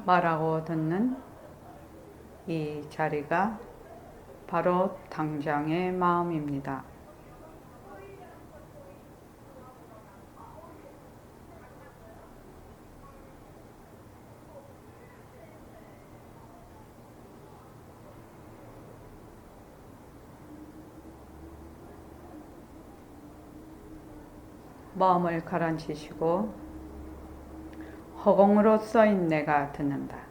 말하고 듣는 이 자리가 바로 당장의 마음입니다. 마음을 가라앉히시고 허공으로 써인 내가 듣는다.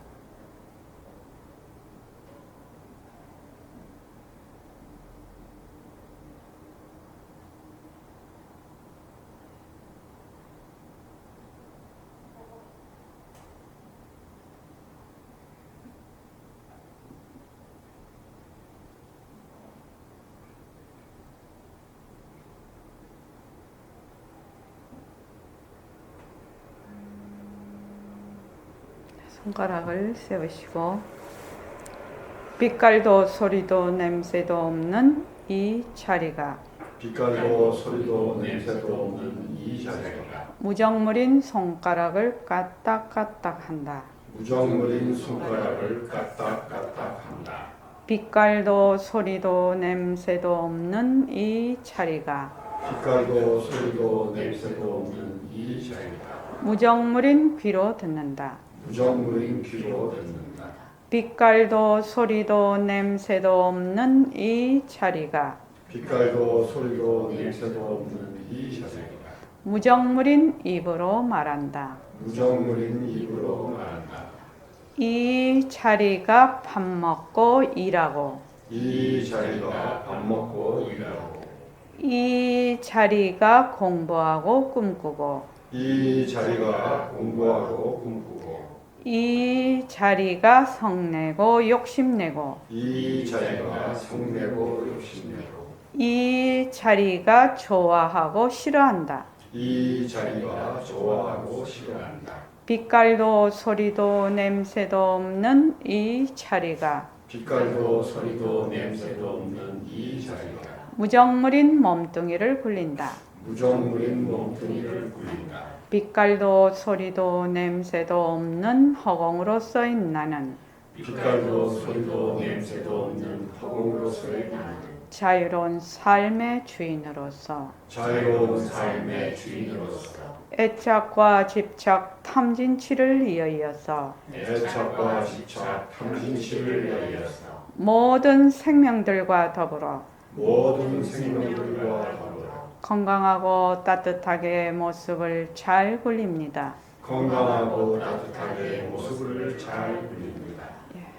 손가락을 세우시고 빛깔도 소리도 냄새도 없는 이 자리가 빛깔도 소리도 냄새도 없는 이 자리가 무정물인 손가락을 까딱까딱 한다. 무정물인 손가락을 까딱까딱 한다. 빛깔도 소리도 냄새도 없는 이 자리가 빛깔도 소리도 냄새도 없는 이 자리가 무정물인 귀로 듣는다. 무정물인 귀로 듣는다. 빛깔도 소리도 냄새도 없는 이 자리가 빛깔도 소리도 냄새도 없는 이 자리가 무정물인 입으로 말한다. 무정물인 입으로 말한다. 이 자리가 밥 먹고 일하고 이 자리가 밥 먹고 일하고 이 자리가 공부하고 꿈꾸고 이 자리가 공부하고 꿈꾸고 이 자리가 성내고 욕심내고 이 자리가 성내고 욕심내고 이 자리가 좋아하고 싫어한다. 이 자리가 좋아하고 싫어한다. 빛깔도 소리도 냄새도 없는 이 자리가 빛깔도 소리도 냄새도 없는 이 자리가 무정물인 몸뚱이를 굴린다. 무정물인 몸뚱이를 굴린다. 빛깔도 소리도 냄새도 없는 허공으로 써인 나는 빛깔도 소리도 냄새도 없는 허공으로서의 나는 자유로운 삶의 주인으로서 자유로운 삶의 주인으로서 애착과 집착 탐진치를 이어서 애착과 집착 탐진치를 위하여서 모든 생명들과 더불어 모든 생명들과 더불어 건강하고 따뜻하게 모습을 잘 굴립니다. 건강하고 따뜻하게 모습을 잘 굴립니다.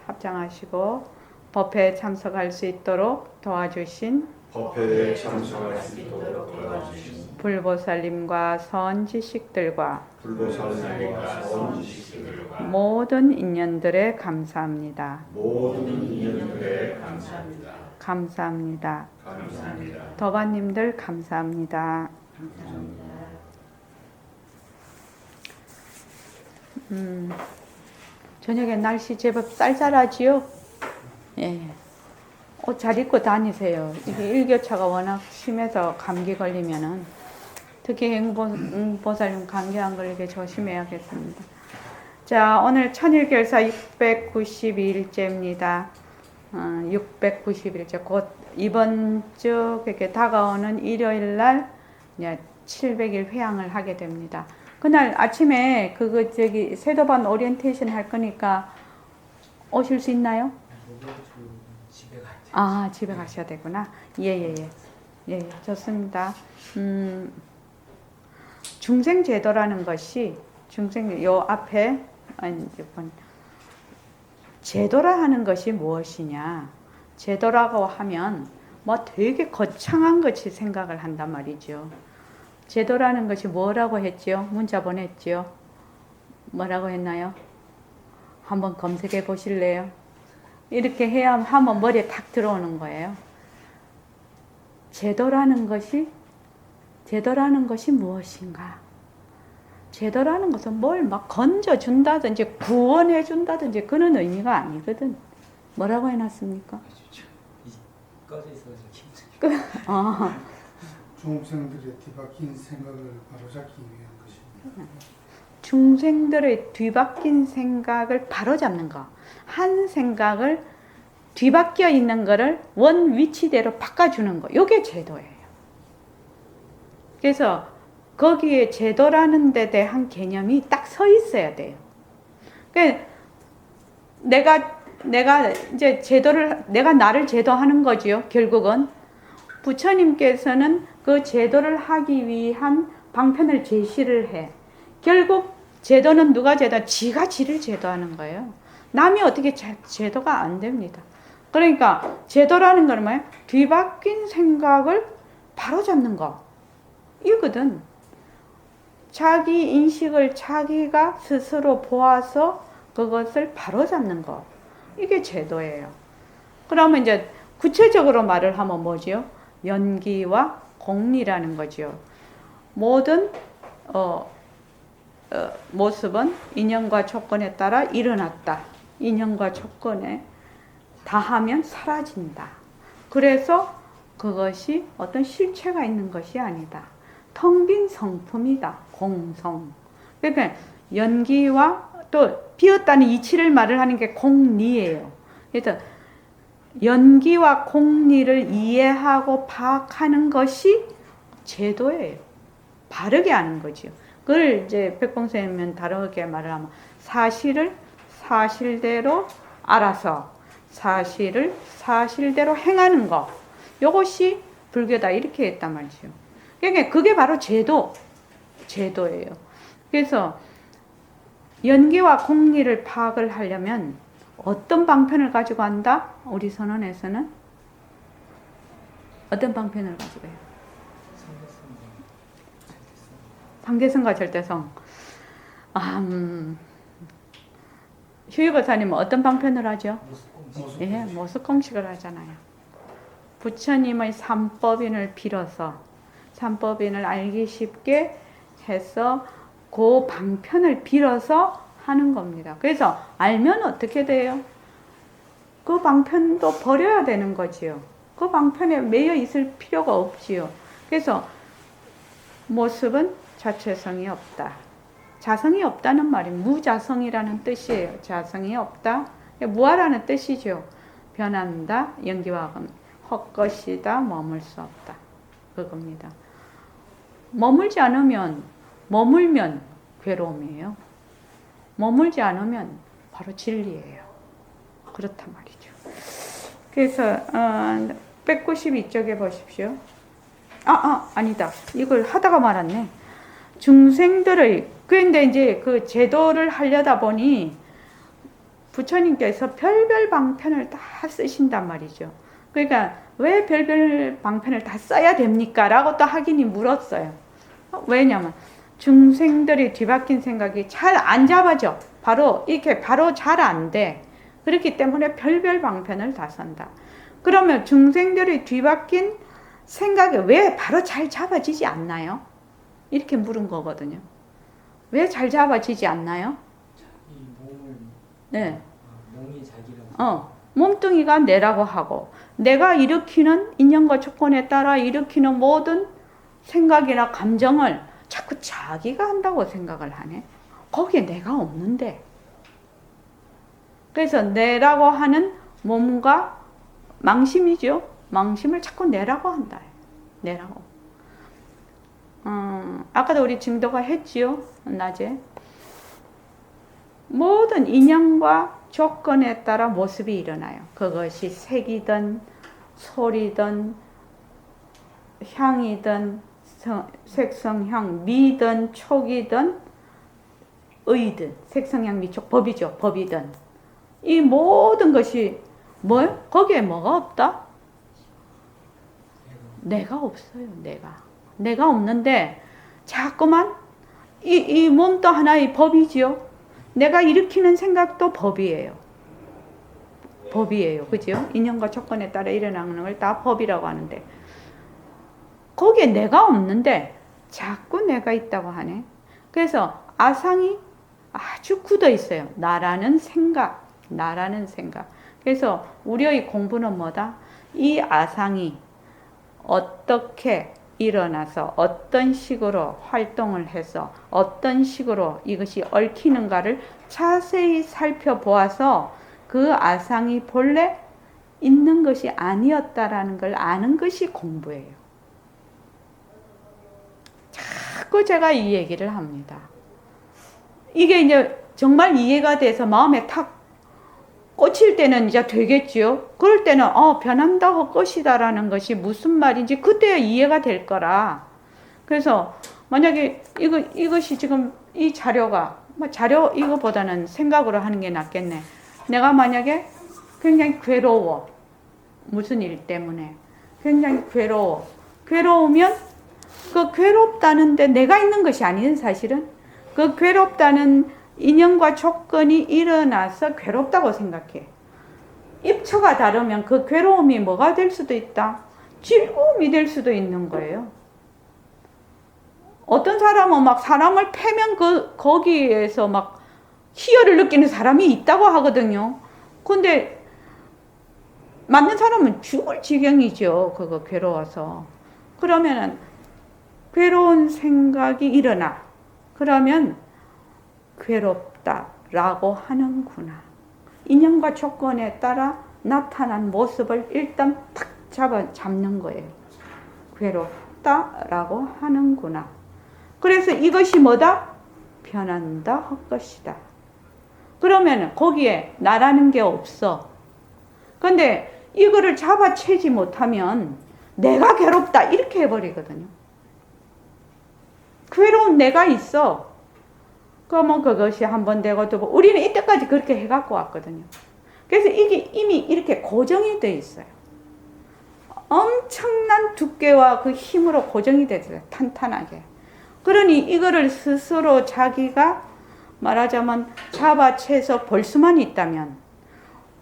합장하시고 법회에 참석할 수 있도록 도와주신 법회에 참석할 수 있도록 도와주신 불보살님과 선지식들과 불보살님과 선지식들과 모든 인연들에 감사합니다. 모든 인연들에 감사합니다. 감사합니다. 감사합니다. 더바님들 감사합니다. 저녁에 날씨 제법 쌀쌀하지요? 예. 옷 잘 입고 다니세요. 이게 일교차가 워낙 심해서 감기 걸리면은 특히 행보살님 감기 안 걸리게 조심해야겠습니다. 자, 오늘 천일결사 692일째입니다. 691일째 곧 이번 주 이렇게 다가오는 일요일 날 이제 700일 회향을 하게 됩니다. 그날 아침에 세도반 오리엔테이션 할 거니까 오실 수 있나요? 아, 집에 가셔야 되구나. 예, 좋습니다. 중생제도라는 것이 요 앞에 제도라 하는 것이 무엇이냐? 제도라고 하면 뭐 되게 거창한 것이 생각을 한단 말이죠. 제도라는 것이 뭐라고 했지요? 문자 보냈지요? 뭐라고 했나요? 한번 검색해 보실래요? 이렇게 해야 하면 머리에 탁 들어오는 거예요. 제도라는 것이 무엇인가? 제도라는 것은 뭘 막 건져준다든지 구원해준다든지 그런 의미가 아니거든. 뭐라고 해놨습니까? 꺼져 있어서 힘들어요. 중생들의 뒤바뀐 생각을 바로잡기 위한 것입니다. 중생들의 뒤바뀐 생각을 바로잡는 거. 한 생각을 뒤바뀌어 있는 거를 원 위치대로 바꿔주는 거. 이게 제도예요. 그래서 거기에 제도라는 데 대한 개념이 딱 서 있어야 돼요. 그러니까 내가 이제 내가 나를 제도하는 거지요. 결국은 부처님께서는 그 제도를 하기 위한 방편을 제시를 해. 결국 제도는 누가 제도? 지가 지를 제도하는 거예요. 남이 어떻게 제도가 안 됩니다. 그러니까 제도라는 건 뭐예요? 뒤바뀐 생각을 바로잡는 거. 이거든. 자기 인식을 자기가 스스로 보아서 그것을 바로잡는 거. 이게 제도예요. 그러면 이제 구체적으로 말을 하면 뭐지요? 연기와 공리라는 거지요. 모든 모습은 인연과 조건에 따라 일어났다. 인연과 조건에 다하면 사라진다. 그래서 그것이 어떤 실체가 있는 것이 아니다. 텅 빈 성품이다. 공성. 그러니까 연기와 또 비었다는 이치를 말을 하는 게 공리예요. 그래서 연기와 공리를 이해하고 파악하는 것이 제도예요. 바르게 하는 거죠. 그걸 이제 백봉선생님은 다르게 말을 하면 사실을 사실대로 알아서 사실을 사실대로 행하는 것. 이것이 불교다. 이렇게 했단 말이죠. 그러니까 그게 바로 제도예요. 그래서 연기와 공리를 파악을 하려면 어떤 방편을 가지고 한다? 우리 선언에서는 어떤 방편을 가지고 해요? 상대성과 절대성. 휴유거사님은 어떤 방편을 하죠? 예, 모습공식을 하잖아요. 부처님의 삼법인을 빌어서 삼법인을 알기 쉽게 해서 그 방편을 빌어서 하는 겁니다. 그래서 알면 어떻게 돼요? 그 방편도 버려야 되는 거지요. 그 방편에 매여 있을 필요가 없지요. 그래서 모습은 자체성이 없다. 자성이 없다는 말이 무자성이라는 뜻이에요. 자성이 없다. 무아라는 뜻이죠. 변한다. 연기와 헛것이다. 머물 수 없다. 그겁니다. 머물면 괴로움이에요. 머물지 않으면 바로 진리예요. 그렇단 말이죠. 그래서 192쪽에 보십시오. 아니다. 이걸 하다가 말았네. 중생들의 그런데 이제 그 제도를 하려다 보니 부처님께서 별별 방편을 다 쓰신단 말이죠. 그러니까 왜 별별 방편을 다 써야 됩니까? 라고 또 학인이 물었어요. 왜냐면 중생들이 뒤바뀐 생각이 잘 안 잡아져. 바로 잘 안 돼. 그렇기 때문에 별별 방편을 다 쓴다. 그러면 중생들이 뒤바뀐 생각이 왜 바로 잘 잡아지지 않나요? 이렇게 물은 거거든요. 왜 잘 잡아지지 않나요? 이 몸을 네. 몸이 자기라고. 몸뚱이가 내라고 하고 내가 일으키는 인연과 조건에 따라 일으키는 모든 생각이나 감정을 자꾸 자기가 한다고 생각을 하네. 거기에 내가 없는데. 그래서 내라고 하는 몸과 망심이죠. 망심을 자꾸 내라고 한다. 내라고. 아까도 우리 증도가 했지요. 낮에. 모든 인연과 조건에 따라 모습이 일어나요. 그것이 색이든 소리든 향이든 색성향 미든 촉이든 의든 색성향 미촉 법이죠. 법이든 이 모든 것이 뭐예요? 거기에 뭐가 없다? 내가 없어요. 내가 없는데 자꾸만 이 몸도 하나의 법이지요. 내가 일으키는 생각도 법이에요. 그죠? 인연과 조건에 따라 일어나는 걸 다 법이라고 하는데 거기에 내가 없는데 자꾸 내가 있다고 하네. 그래서 아상이 아주 굳어 있어요. 나라는 생각. 그래서 우리의 공부는 뭐다? 이 아상이 어떻게 일어나서 어떤 식으로 활동을 해서 어떤 식으로 이것이 얽히는가를 자세히 살펴보아서 그 아상이 본래 있는 것이 아니었다라는 걸 아는 것이 공부예요. 자꾸 제가 이 얘기를 합니다. 이게 이제 정말 이해가 돼서 마음에 탁 꽂힐 때는 이제 되겠지요. 그럴 때는 변한다 할 것이다라는 것이 무슨 말인지 그때야 이해가 될 거라. 그래서 만약에 이것이 지금 이 자료가 자료 이거보다는 생각으로 하는 게 낫겠네. 내가 만약에 굉장히 괴로워. 무슨 일 때문에 굉장히 괴로우면 그 괴롭다는데 내가 있는 것이 아닌 사실은 그 괴롭다는 인연과 조건이 일어나서 괴롭다고 생각해. 입처가 다르면 그 괴로움이 뭐가 될 수도 있다. 즐거움이 될 수도 있는 거예요. 어떤 사람은 막 사람을 패면 거기에서 막 희열을 느끼는 사람이 있다고 하거든요. 근데 맞는 사람은 죽을 지경이죠. 그거 괴로워서. 그러면은 괴로운 생각이 일어나. 그러면 괴롭다라고 하는구나. 인연과 조건에 따라 나타난 모습을 일단 탁 잡는 거예요. 괴롭다라고 하는구나. 그래서 이것이 뭐다? 변한다 할 것이다. 그러면 거기에 나라는 게 없어. 근데 이거를 잡아채지 못하면 내가 괴롭다 이렇게 해버리거든요. 괴로운 내가 있어. 그러면 그것이 한 번 되고 또 우리는 이때까지 그렇게 해갖고 왔거든요. 그래서 이게 이미 이렇게 고정이 돼 있어요. 엄청난 두께와 그 힘으로 고정이 돼 있어요. 탄탄하게. 그러니 이거를 스스로 자기가 말하자면 잡아채서 볼 수만 있다면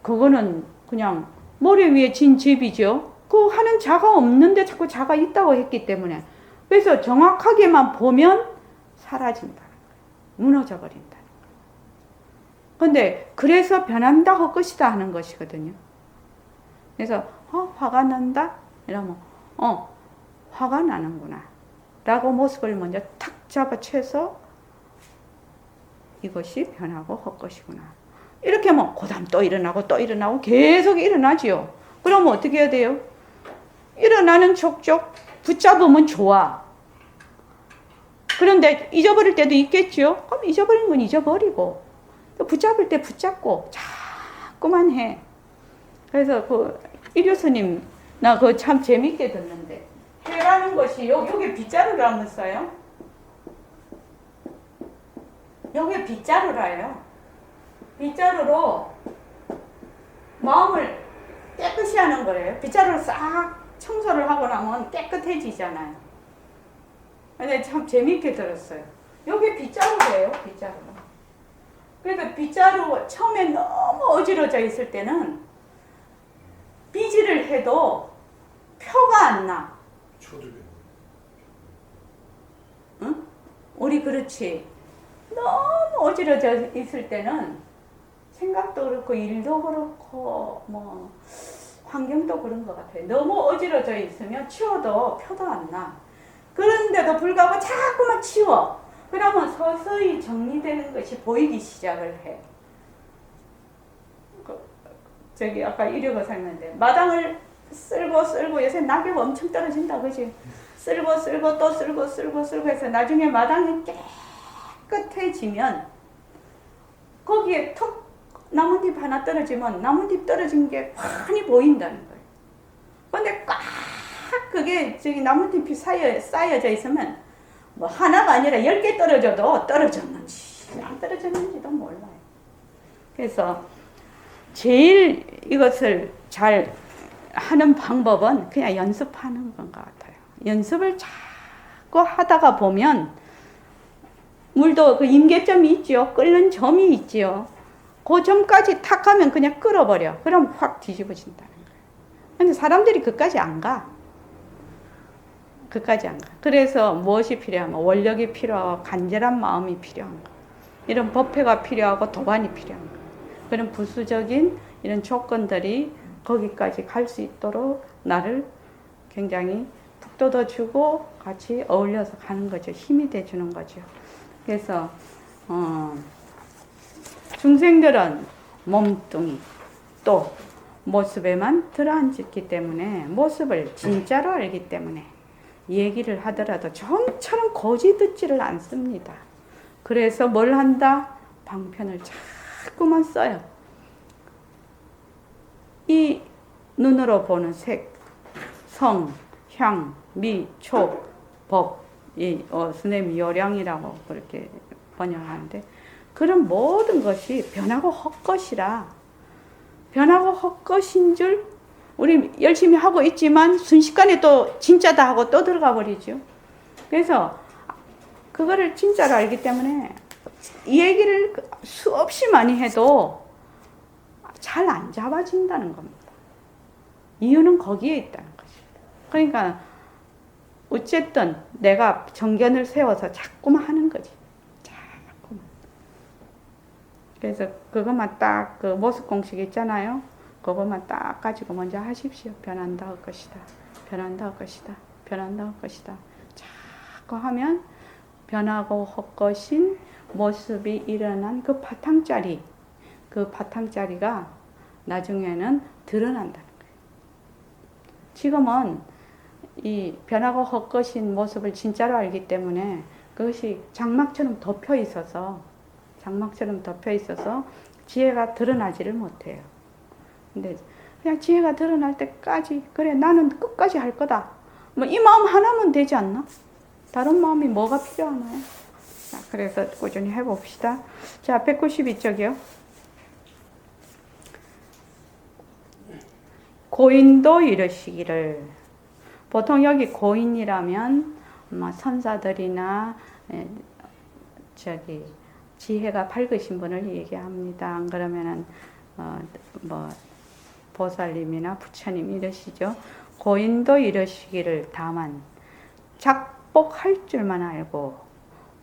그거는 그냥 모래 위에 진 집이죠. 그 하는 자가 없는데 자꾸 자가 있다고 했기 때문에 그래서 정확하게만 보면 사라진다. 무너져 버린다. 근데 그래서 변한다 할 것이다 하는 것이거든요. 그래서 화가 난다? 이러면 화가 나는구나 라고 모습을 먼저 탁 잡아채서 이것이 변하고 할 것이구나. 이렇게 하면 그 다음 또 일어나고 계속 일어나지요. 그러면 어떻게 해야 돼요? 일어나는 촉촉 붙잡으면 좋아. 그런데 잊어버릴 때도 있겠죠. 그럼 잊어버린 건 잊어버리고 또 붙잡을 때 붙잡고 자꾸만 해. 그래서 그 이교수님 나 그거 참 재밌게 듣는데 해라는 것이 여기 빗자루라면서요. 여기 빗자루라요. 빗자루로 마음을 깨끗이 하는 거예요. 빗자루를 싹 청소를 하고 나면 깨끗해지잖아요. 근데 참 재밌게 들었어요. 여기 빗자루예요, 빗자루. 그래서 빗자루 처음에 너무 어지러져 있을 때는 빗질을 해도 표가 안 나. 응? 우리 그렇지. 너무 어지러져 있을 때는 생각도 그렇고 일도 그렇고 뭐 환경도 그런 것 같아요. 너무 어지러져 있으면 치워도 표도 안 나. 그런데도 불구하고 자꾸만 치워. 그러면 서서히 정리되는 것이 보이기 시작을 해. 저기 아까 이력을 샀는데 마당을 쓸고 요새 낙엽 엄청 떨어진다 그지? 쓸고 또 쓸고 해서 나중에 마당이 깨끗해지면 거기에 툭 나뭇잎 하나 떨어지면 나뭇잎 떨어진 게 환히 보인다는 거예요. 근데 꽉 그게 저기 나뭇잎이 쌓여져 있으면 뭐 하나가 아니라 10개 떨어져도 떨어졌는지 안 떨어졌는지도 몰라요. 그래서 제일 이것을 잘 하는 방법은 그냥 연습하는 건 것 같아요. 연습을 자꾸 하다가 보면 물도 그 임계점이 있죠. 끓는 점이 있죠. 그 점까지 탁 하면 그냥 끓어버려. 그럼 확 뒤집어진다는 거예요. 근데 사람들이 그까지 안 가. 그래서 무엇이 필요하면 원력이 필요하고 간절한 마음이 필요한 거. 이런 법회가 필요하고 도반이 필요한 거. 그런 부수적인 이런 조건들이 거기까지 갈 수 있도록 나를 굉장히 북돋아주고 같이 어울려서 가는 거죠. 힘이 돼주는 거죠. 그래서 중생들은 몸뚱이 또 모습에만 들어앉았기 때문에 모습을 진짜로 알기 때문에 얘기를 하더라도 좀처럼 거짓 듣지를 않습니다. 그래서 뭘 한다? 방편을 자꾸만 써요. 이 눈으로 보는 색, 성, 향, 미, 촉, 법, 이 스님 요량이라고 그렇게 번역하는데 그런 모든 것이 변하고 헛것이라 변하고 헛것인 줄 우리 열심히 하고 있지만 순식간에 또 진짜다 하고 또 들어가 버리죠. 그래서 그거를 진짜로 알기 때문에 이 얘기를 수없이 많이 해도 잘 안 잡아진다는 겁니다. 이유는 거기에 있다는 것입니다. 그러니까 어쨌든 내가 정견을 세워서 자꾸만 하는 거지. 자꾸만. 그래서 그것만 딱 그 모습 공식 있잖아요. 그것만 딱 가지고 먼저 하십시오. 변한다 할 것이다. 변한다 할 것이다. 변한다 할 것이다. 자꾸 하면 변하고 헛것인 모습이 일어난 그 바탕자리가 나중에는 드러난다는 거예요. 지금은 이 변하고 헛것인 모습을 진짜로 알기 때문에 그것이 장막처럼 덮여 있어서 지혜가 드러나지를 못해요. 근데 그냥 지혜가 드러날 때까지 그래 나는 끝까지 할 거다. 뭐 이 마음 하나면 되지 않나? 다른 마음이 뭐가 필요하나요? 자, 그래서 꾸준히 해봅시다. 자, 192쪽이요. 고인도 이르시기를. 보통 여기 고인이라면 선사들이나 지혜가 밝으신 분을 얘기합니다. 안 그러면은 보살님이나 부처님 이러시죠. 고인도 이러시기를 다만 작복할 줄만 알고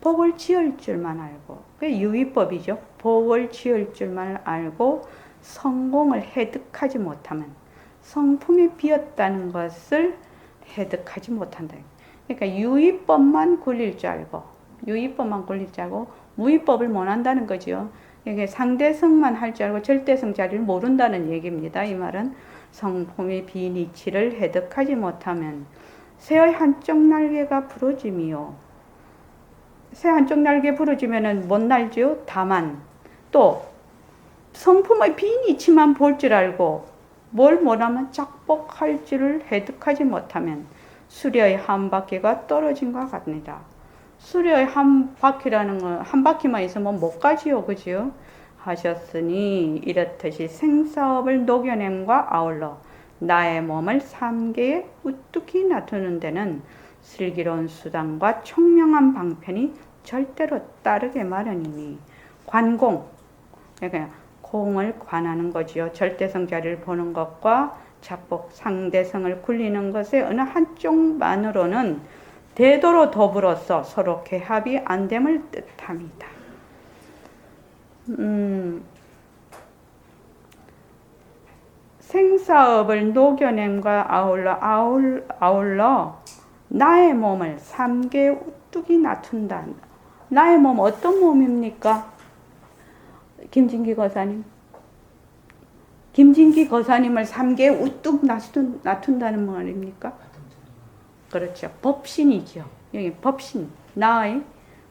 복을 지을 줄만 알고 그게 유의법이죠. 복을 지을 줄만 알고 성공을 해득하지 못하면 성품이 비었다는 것을 해득하지 못한다. 그러니까 유의법만 굴릴 줄 알고 무의법을 못한다는 거죠. 이게 상대성만 할 줄 알고 절대성 자리를 모른다는 얘기입니다. 이 말은 성품의 비니치를 해득하지 못하면 새의 한쪽 날개가 부러짐이요. 새 한쪽 날개 부러지면은 못 날죠. 다만 또 성품의 비니치만 볼 줄 알고 뭘 못하면 작복할 줄을 해득하지 못하면 수려의 한 바퀴가 떨어진 것 같습니다. 수려의 한 바퀴라는 건 한 바퀴만 있으면 못 가지요. 그죠? 하셨으니 이렇듯이 생사업을 녹여냄과 아울러 나의 몸을 삼계에 우뚝히 놔두는 데는 슬기로운 수단과 총명한 방편이 절대로 따르게 마련이니 관공, 그러니까 공을 관하는 거지요. 절대성 자리를 보는 것과 작복 상대성을 굴리는 것의 어느 한쪽만으로는 대도로 더불어서 서로 개합이 안 됨을 뜻합니다. 생사업을 녹여냄과 아울러 나의 몸을 삼계에 우뚝이 낮춘다. 나의 몸 어떤 몸입니까? 김진기 거사님. 김진기 거사님을 삼계에 우뚝 낮춘다는 말입니까? 그렇죠. 법신이죠. 여기 법신, 나의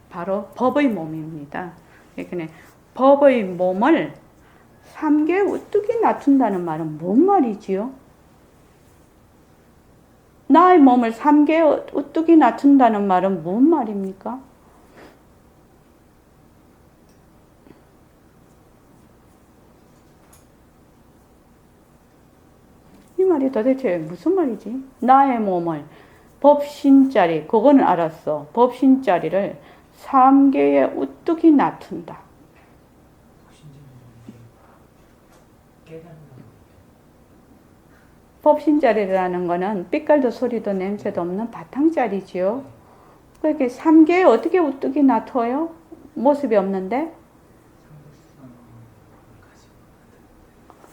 바로 법의 몸입니다. 그러니까 법의 몸을 삼계에 우뚝이 낮춘다는 말은 뭔 말이지요? 나의 몸을 삼계에 우뚝이 낮춘다는 말은 뭔 말입니까? 이 말이 도대체 무슨 말이지? 나의 몸을 법신자리, 그거는 알았어. 법신자리를 삼계에 우뚝이 낮춘다. 법신자리라는 거는 빛깔도 소리도 냄새도 없는 바탕자리지요. 그렇게 삼계에 어떻게 우뚝이 낮춰요? 모습이 없는데?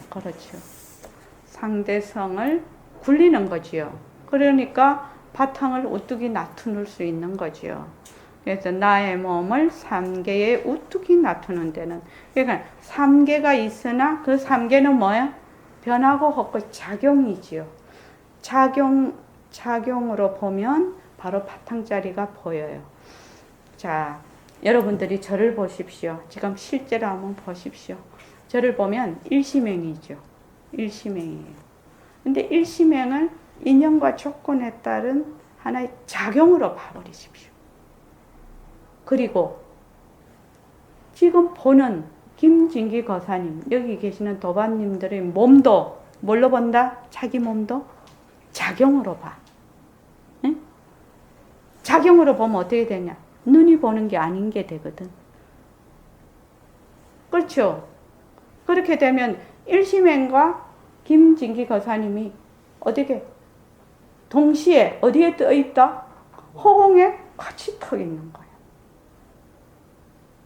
그렇죠. 상대성을 굴리는 거지요. 그러니까 바탕을 우뚝이 놔두는 수 있는 거지요. 그래서 나의 몸을 삼계에 우뚝이 놔두는 데는, 그러니까 삼계가 있으나 그 삼계는 뭐야? 변하고 헛고 작용이지요. 작용으로 보면 바로 바탕자리가 보여요. 자, 여러분들이 저를 보십시오. 지금 실제로 한번 보십시오. 저를 보면 일심행이죠. 일심행이에요. 근데 일심행을 인연과 조건에 따른 하나의 작용으로 봐버리십시오. 그리고 지금 보는 김진기 거사님, 여기 계시는 도반님들의 몸도 뭘로 본다? 자기 몸도 작용으로 봐. 응? 작용으로 보면 어떻게 되냐? 눈이 보는 게 아닌 게 되거든. 그렇죠? 그렇게 되면 일심행과 김진기 거사님이 어떻게 동시에 어디에 떠 있다? 허공에 같이 떠 있는 거예요.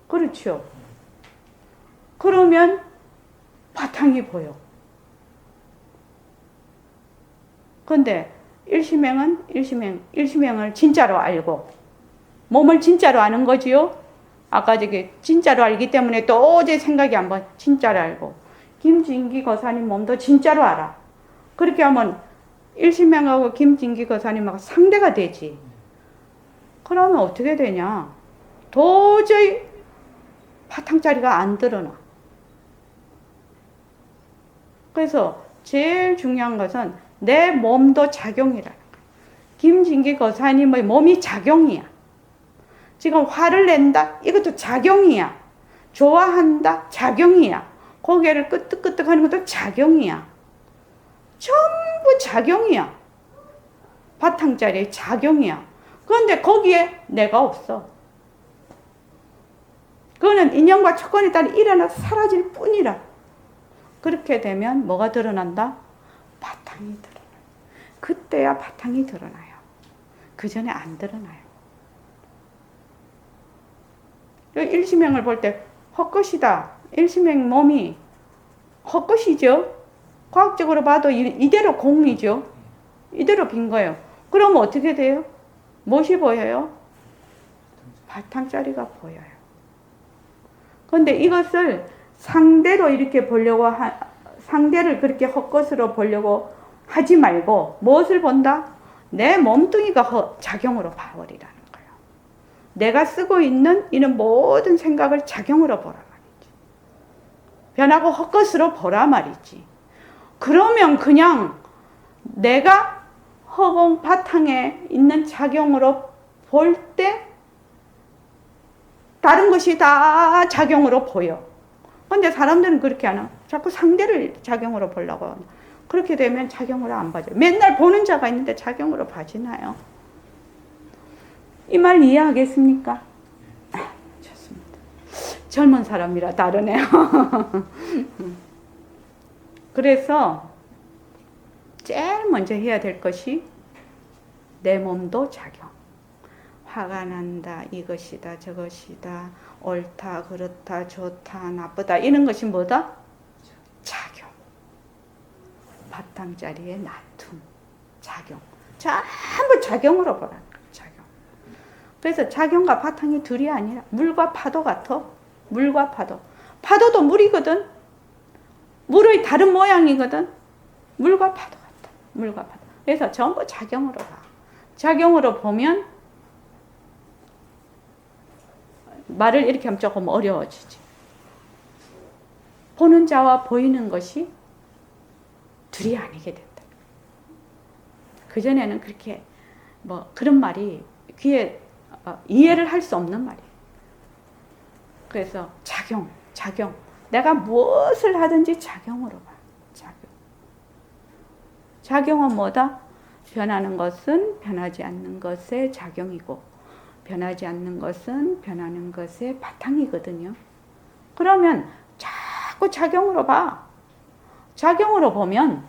그렇죠? 그러면 바탕이 보여. 근데 일심행을 진짜로 알고 몸을 진짜로 아는 거지요. 아까 저기 진짜로 알기 때문에 도저히 생각이 안 번. 진짜로 알고 김진기 거사님 몸도 진짜로 알아. 그렇게 하면 일심행하고 김진기 거사님하고 상대가 되지. 그러면 어떻게 되냐? 도저히 바탕자리가 안 드러나. 그래서 제일 중요한 것은 내 몸도 작용이라는 거야. 김진기 거사님의 몸이 작용이야. 지금 화를 낸다? 이것도 작용이야. 좋아한다? 작용이야. 고개를 끄덕끄덕 하는 것도 작용이야. 전부 작용이야. 바탕자리에 작용이야. 그런데 거기에 내가 없어. 그거는 인연과 조건에 따라 일어나서 사라질 뿐이라. 그렇게 되면 뭐가 드러난다? 바탕이 드러나요. 그때야 바탕이 드러나요. 그 전에 안 드러나요. 일심행을 볼 때 헛것이다. 일심행 몸이 헛것이죠. 과학적으로 봐도 이대로 공이죠. 이대로 빈 거예요. 그럼 어떻게 돼요? 무엇이 보여요? 바탕자리가 보여요. 그런데 이것을 상대로 이렇게 보려고 상대를 그렇게 헛것으로 보려고 하지 말고 무엇을 본다? 내 몸뚱이가 작용으로 봐버리라는 거예요. 내가 쓰고 있는 이런 모든 생각을 작용으로 보라 말이지. 변하고 헛것으로 보라 말이지. 그러면 그냥 내가 허공 바탕에 있는 작용으로 볼 때 다른 것이 다 작용으로 보여. 근데 사람들은 그렇게 안 하고 자꾸 상대를 작용으로 보려고 하고 그렇게 되면 작용으로 안 봐줘요. 맨날 보는 자가 있는데 작용으로 봐지나요? 이 말 이해하겠습니까? 좋습니다. 젊은 사람이라 다르네요. 그래서 제일 먼저 해야 될 것이 내 몸도 작용. 화가 난다, 이것이다, 저것이다, 옳다, 그렇다, 좋다, 나쁘다 이런 것이 뭐다? 작용. 바탕자리에 놔둠. 작용. 전부 작용으로 보라는 거예요. 작용. 그래서 작용과 바탕이 둘이 아니라 물과 파도 같아. 물과 파도. 파도도 물이거든. 물의 다른 모양이거든. 물과 파도 같아. 물과 파도. 그래서 전부 작용으로 봐. 작용으로 보면 말을 이렇게 하면 조금 어려워지지. 보는 자와 보이는 것이 둘이 아니게 된다. 그전에는 그렇게 뭐 그런 말이 귀에 이해를 할 수 없는 말이에요. 그래서 작용. 내가 무엇을 하든지 작용으로 봐. 작용은 뭐다? 변하는 것은 변하지 않는 것의 작용이고 변하지 않는 것은 변하는 것의 바탕이거든요. 그러면 자꾸 작용으로 봐. 작용으로 보면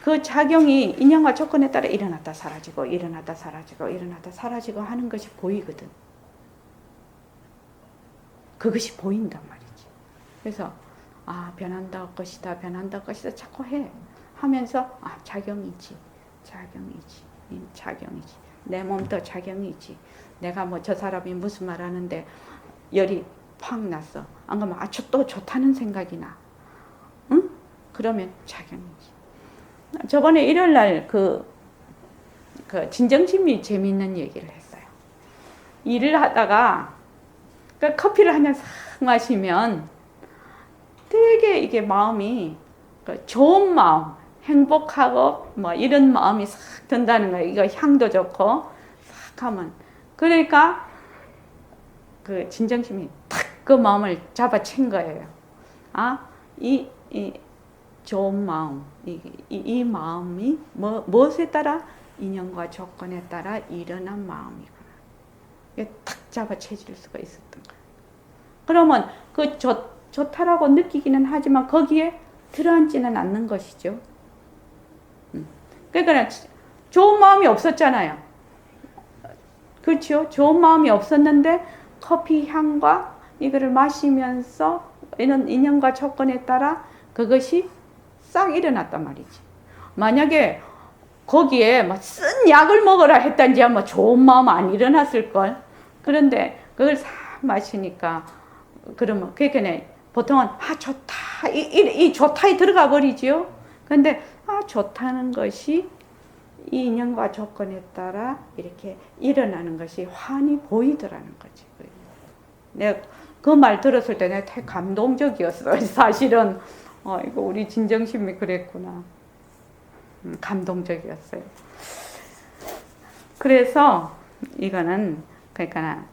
그 작용이 인연과 조건에 따라 일어났다 사라지고 일어났다 사라지고 일어났다 사라지고 하는 것이 보이거든. 그것이 보인단 말이지. 그래서 변한다 것이다 변한다 것이다 자꾸 해. 하면서 작용이지. 내 몸도 작용이지. 내가 뭐 저 사람이 무슨 말 하는데 열이 팍 났어. 안 그러면 또 좋다는 생각이 나. 응? 그러면 작용이지. 저번에 일요일 날 그 진정심이 재미있는 얘기를 했어요. 일을 하다가 커피를 한 잔 싹 마시면 되게 이게 마음이 좋은 마음, 행복하고 뭐 이런 마음이 싹 든다는 거예요. 이거 향도 좋고 싹 하면. 그러니까 그 진정심이 탁 그 마음을 잡아챈 거예요. 이 좋은 마음, 이 마음이 무엇에 따라 인연과 조건에 따라 일어난 마음이구나. 이게 탁 잡아채질 수가 있었던 거예요. 그러면 그 좋다라고 느끼기는 하지만 거기에 들어앉지는 않는 것이죠. 그러니까 좋은 마음이 없었잖아요. 그렇죠? 좋은 마음이 없었는데 커피 향과 이거를 마시면서 이런 인연과 조건에 따라 그것이 싹 일어났단 말이지. 만약에 거기에 쓴 약을 먹으라 했단지 아마 좋은 마음 안 일어났을걸. 그런데 그걸 싹 마시니까 그러면 그러니까 보통은 좋다 이 좋다에 들어가 버리지요. 근데 좋다는 것이 이 인연과 조건에 따라 이렇게 일어나는 것이 환히 보이더라는 거지. 내가 그 말 들었을 때 내가 되게 감동적이었어요. 사실은 이거 우리 진정심이 그랬구나. 감동적이었어요. 그래서 이거는 그러니까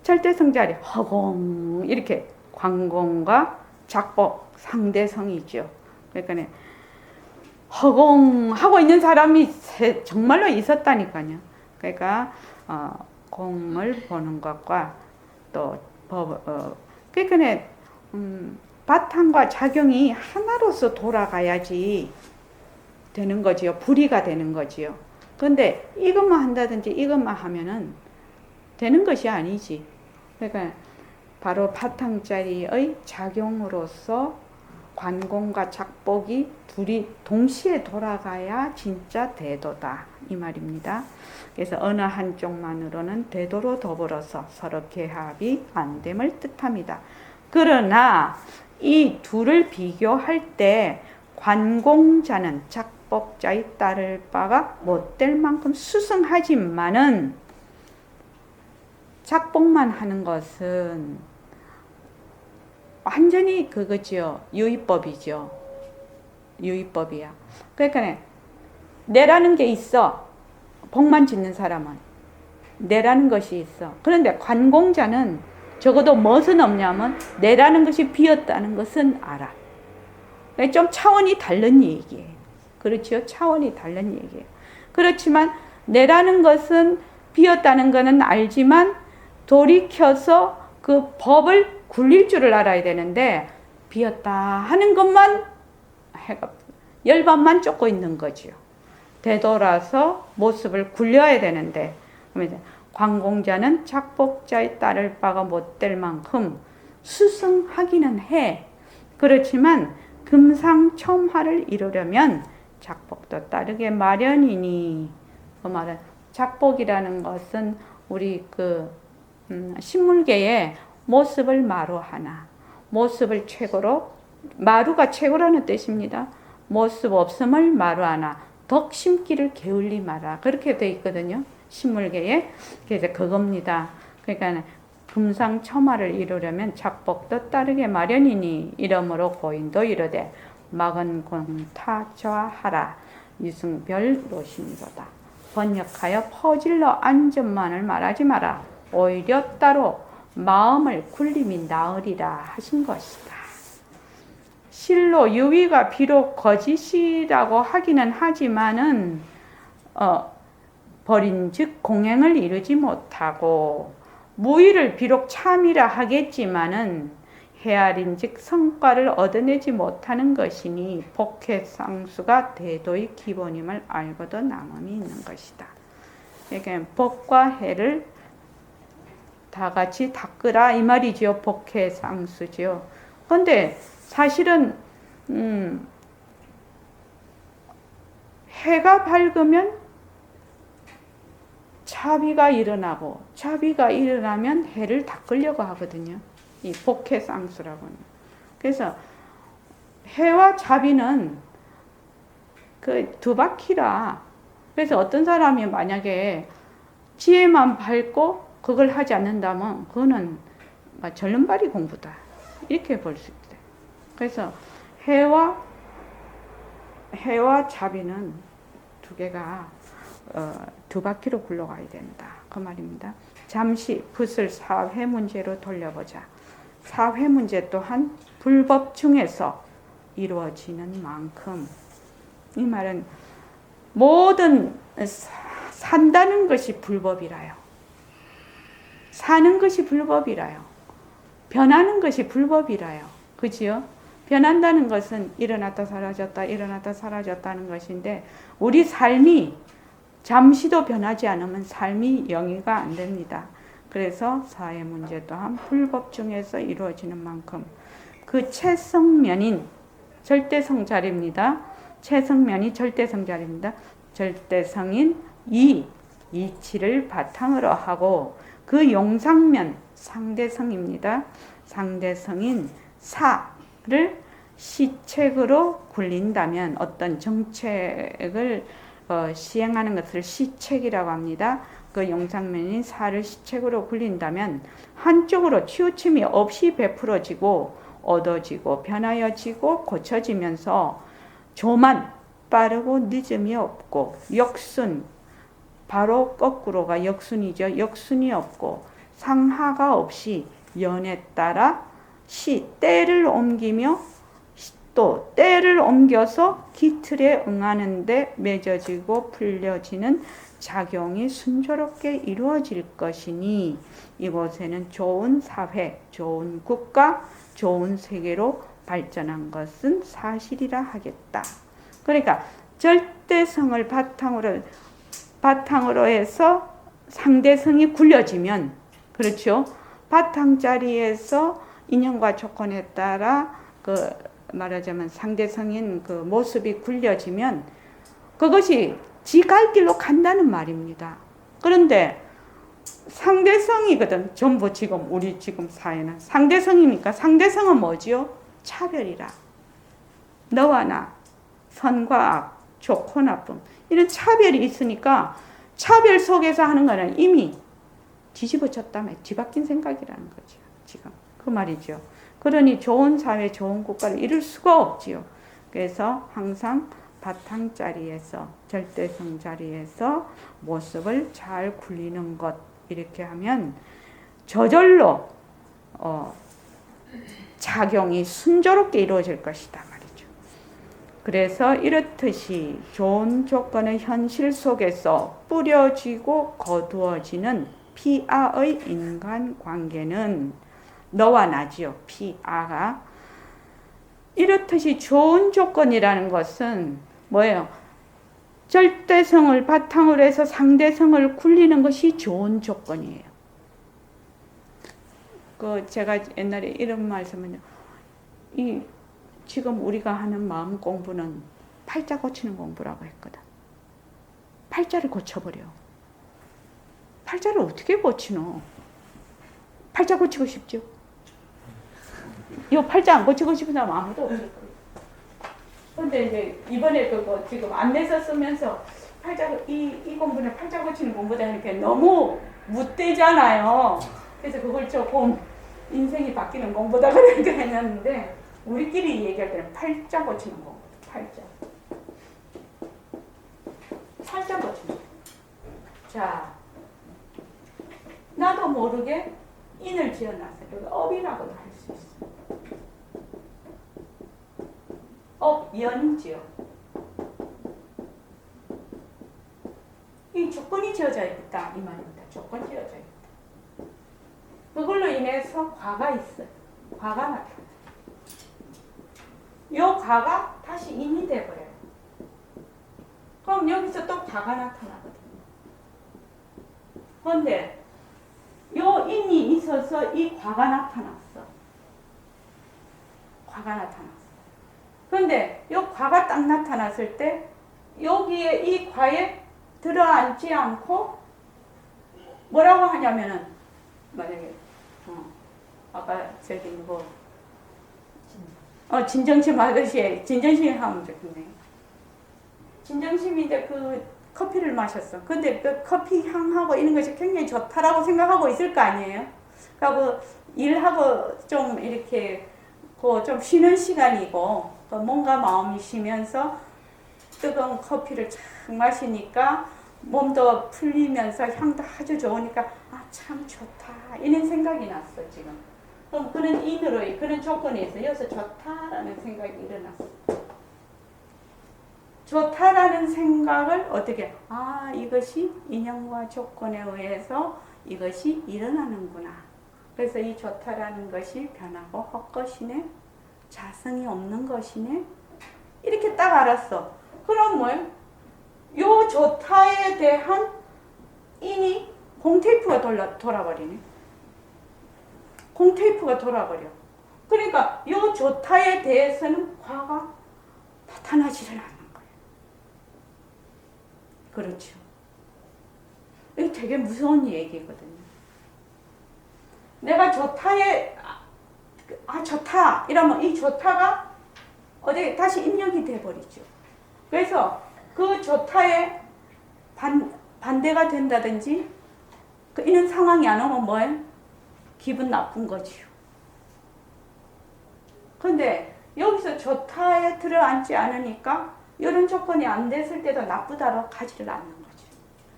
절대성자리 허공 이렇게 관공과 작복 상대성이죠. 그러니까 허공하고 있는 사람이 정말로 있었다니까요. 그러니까 공을 보는 것과 또 그러니까 바탕과 작용이 하나로서 돌아가야지 되는 거지요. 불이가 되는 거지요. 그런데 이것만 한다든지 이것만 하면은 되는 것이 아니지. 그러니까 바로 바탕자리의 작용으로서 관공과 작복이 둘이 동시에 돌아가야 진짜 대도다 이 말입니다. 그래서 어느 한쪽만으로는 대도로 더불어서 서로 개합이 안 됨을 뜻합니다. 그러나 이 둘을 비교할 때 관공자는 작복자의 따를 바가 못될 만큼 수승하지만은 작복만 하는 것은 완전히 그거지요. 유의법이죠. 유의법이야. 그러니까 내라는 게 있어. 복만 짓는 사람은 내라는 것이 있어. 그런데 관공자는 적어도 무엇은 없냐면 내라는 것이 비었다는 것은 알아. 좀 차원이 다른 얘기예요. 그렇죠? 차원이 다른 얘기예요. 그렇지만 내라는 것은 비었다는 것은 알지만 돌이켜서 그 법을 굴릴 줄을 알아야 되는데 비었다 하는 것만 열반만 쫓고 있는 거지요. 되돌아서 모습을 굴려야 되는데 관공자는 작복자에 따를 바가 못될 만큼 수승하기는 해. 그렇지만 금상첨화를 이루려면 작복도 따르게 마련이니 그 말은 작복이라는 것은 우리 신물계의 모습을 마루하나 모습을 최고로 마루가 최고라는 뜻입니다. 모습 없음을 마루하나 덕 심기를 게을리 마라 그렇게 돼 있거든요. 신물계에. 그래서 그겁니다. 그러니까 금상첨화를 이루려면 작복도 따르게 마련이니 이러므로 고인도 이르되 막은 공타좌하라 유승별 노심이로다. 번역하여 퍼질러 안전만을 말하지 마라. 오히려 따로 마음을 굴림이 나으리라 하신 것이다. 실로 유위가 비록 거짓이라고 하기는 하지만은 버린즉 공행을 이루지 못하고 무의를 비록 참이라 하겠지만은 헤아린즉 성과를 얻어내지 못하는 것이니 복해상수가 대도의 기본임을 알고도 남음이 있는 것이다. 그러니까 복과 해를 다 같이 닦으라 이 말이죠. 복해상수죠. 그런데 사실은 해가 밝으면 자비가 일어나고 자비가 일어나면 해를 닦으려고 하거든요. 이 복해쌍수라고 하는. 그래서 해와 자비는 그 두 바퀴라. 그래서 어떤 사람이 만약에 지혜만 밟고 그걸 하지 않는다면 그거는 절름발이 공부다. 이렇게 볼 수 있어요. 그래서 해와 자비는 두 개가 두 바퀴로 굴러가야 된다. 그 말입니다. 잠시 붓을 사회 문제로 돌려보자. 사회 문제 또한 불법 중에서 이루어지는 만큼, 이 말은 모든 산다는 것이 불법이라요. 사는 것이 불법이라요. 변하는 것이 불법이라요. 그지요? 변한다는 것은 일어났다 사라졌다 일어났다 사라졌다는 것인데, 우리 삶이 잠시도 변하지 않으면 삶이 영위가 안 됩니다. 그래서 사회 문제 또한 불법 중에서 이루어지는 만큼 그 최성면인 절대성자리입니다. 최성면이 절대성자리입니다. 절대성인 이치를 바탕으로 하고 그 용상면 상대성입니다. 상대성인 사를 시책으로 굴린다면, 어떤 정책을 시행하는 것을 시책이라고 합니다. 그 용상면인 사를 시책으로 굴린다면 한쪽으로 치우침이 없이 베풀어지고 얻어지고 변하여지고 고쳐지면서 조만 빠르고 늦음이 없고, 역순 바로 거꾸로가 역순이죠. 역순이 없고 상하가 없이 연에 따라 때를 옮기며 또 때를 옮겨서 기틀에 응하는데 맺어지고 풀려지는 작용이 순조롭게 이루어질 것이니, 이곳에는 좋은 사회, 좋은 국가, 좋은 세계로 발전한 것은 사실이라 하겠다. 그러니까 절대성을 바탕으로 해서 상대성이 굴려지면, 그렇죠? 바탕자리에서 인연과 조건에 따라 말하자면 상대성인 그 모습이 굴려지면 그것이 지 갈 길로 간다는 말입니다. 그런데 상대성이거든. 전부 지금 우리 지금 사회는 상대성이니까, 상대성은 뭐지요? 차별이라. 너와 나, 선과 악, 좋고 나쁨, 이런 차별이 있으니까 차별 속에서 하는 거는 이미 뒤집어졌다며 뒤바뀐 생각이라는 거죠. 지금 그 말이죠. 그러니 좋은 사회, 좋은 국가를 이룰 수가 없지요. 그래서 항상 바탕자리에서, 절대성 자리에서 모습을 잘 굴리는 것, 이렇게 하면 저절로 작용이 순조롭게 이루어질 것이다 말이죠. 그래서 이렇듯이 좋은 조건의 현실 속에서 뿌려지고 거두어지는 피아의 인간관계는 너와 나지요. 피아가. 이렇듯이 좋은 조건이라는 것은 뭐예요? 절대성을 바탕으로 해서 상대성을 굴리는 것이 좋은 조건이에요. 제가 옛날에 이런 말씀을, 지금 우리가 하는 마음 공부는 팔자 고치는 공부라고 했거든. 팔자를 고쳐버려. 팔자를 어떻게 고치노? 팔자 고치고 싶죠? 이 팔자 안 고치고 싶은 사람 아무도 없을 거예요. 근데 이제 이번에 그거 지금 안내서 쓰면서 이 공부는 팔자 고치는 공부다 하니까 너무 묻대잖아요. 그래서 그걸 조금 인생이 바뀌는 공부다 그렇게 했는데, 우리끼리 얘기할 때는 팔자 고치는 공부. 팔자 고치는 공부. 자, 나도 모르게 인을 지어놨어요. 여기 업이라고도 할 수 있어요. 연지요. 이 조건이 지어져 있다 이 말입니다. 조건 지어져 있다. 그걸로 인해서 과가 있어요. 과가 나타나. 요 과가 다시 인이 돼버려요. 그럼 여기서 또 과가 나타나거든요. 그런데 요 인이 있어서 이 과가 나타났어. 그런데 이 과가 딱 나타났을 때 여기에 이 과에 들어앉지 않고 뭐라고 하냐면은 만약에 아까 저기 누구 진정심 아저씨 진정심 하면 좋겠네. 진정심이 이제 그 커피를 마셨어. 근데 그 커피 향하고 이런 것이 굉장히 좋다라고 생각하고 있을 거 아니에요. 그러니까 그 일하고 좀 이렇게 그 좀 쉬는 시간이고 뭔가 마음이 쉬면서 뜨거운 커피를 착 마시니까 몸도 풀리면서 향도 아주 좋으니까 아 참 좋다 이런 생각이 났어 지금. 그럼 그런 인으로 그런 조건에 있어 여기서 좋다라는 생각이 일어났어. 좋다라는 생각을 어떻게 이것이 인연과 조건에 의해서 이것이 일어나는구나. 그래서 이 좋다라는 것이 변하고 헛것이네 자성이 없는 것이네 이렇게 딱 알았어. 그럼 뭐예요? 요 좋다에 대한 인이 공테이프가 돌아버리네. 공테이프가 돌아버려. 그러니까 요 좋다에 대해서는 과가 나타나지를 않는 거예요. 그렇죠. 이게 되게 무서운 얘기거든요. 내가 좋다에 좋다 이러면 이 좋다가 어디 다시 입력이 돼버리죠. 그래서 그 좋다에 반대가 된다든지 이런 상황이 안 오면 뭐예요? 기분 나쁜 거지요. 근데 여기서 좋다에 들어앉지 않으니까 이런 조건이 안 됐을 때도 나쁘다라고 가지를 않는 거죠.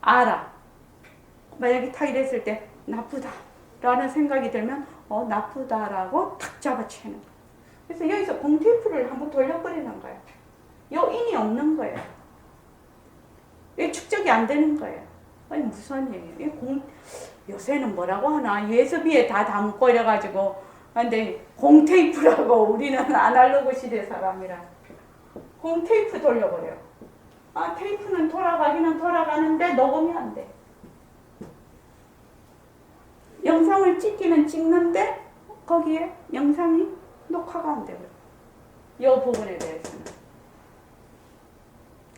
알아. 만약에 탁 이랬을 때 나쁘다라는 생각이 들면 나쁘다라고 탁 잡아채는 거예요. 그래서 여기서 공테이프를 한번 돌려버리는 거예요. 요 인이 없는 거예요. 이 축적이 안 되는 거예요. 아니 무슨 얘기예요? 요새는 뭐라고 하나 USB에 다 담고 이래가지고 근데 공테이프라고 우리는 아날로그 시대 사람이라 공테이프 돌려버려요. 테이프는 돌아가기는 돌아가는데 녹음이 안 돼. 영상을 찍기는 찍는데 거기에 영상이 녹화가 안 되고요. 이 부분에 대해서는.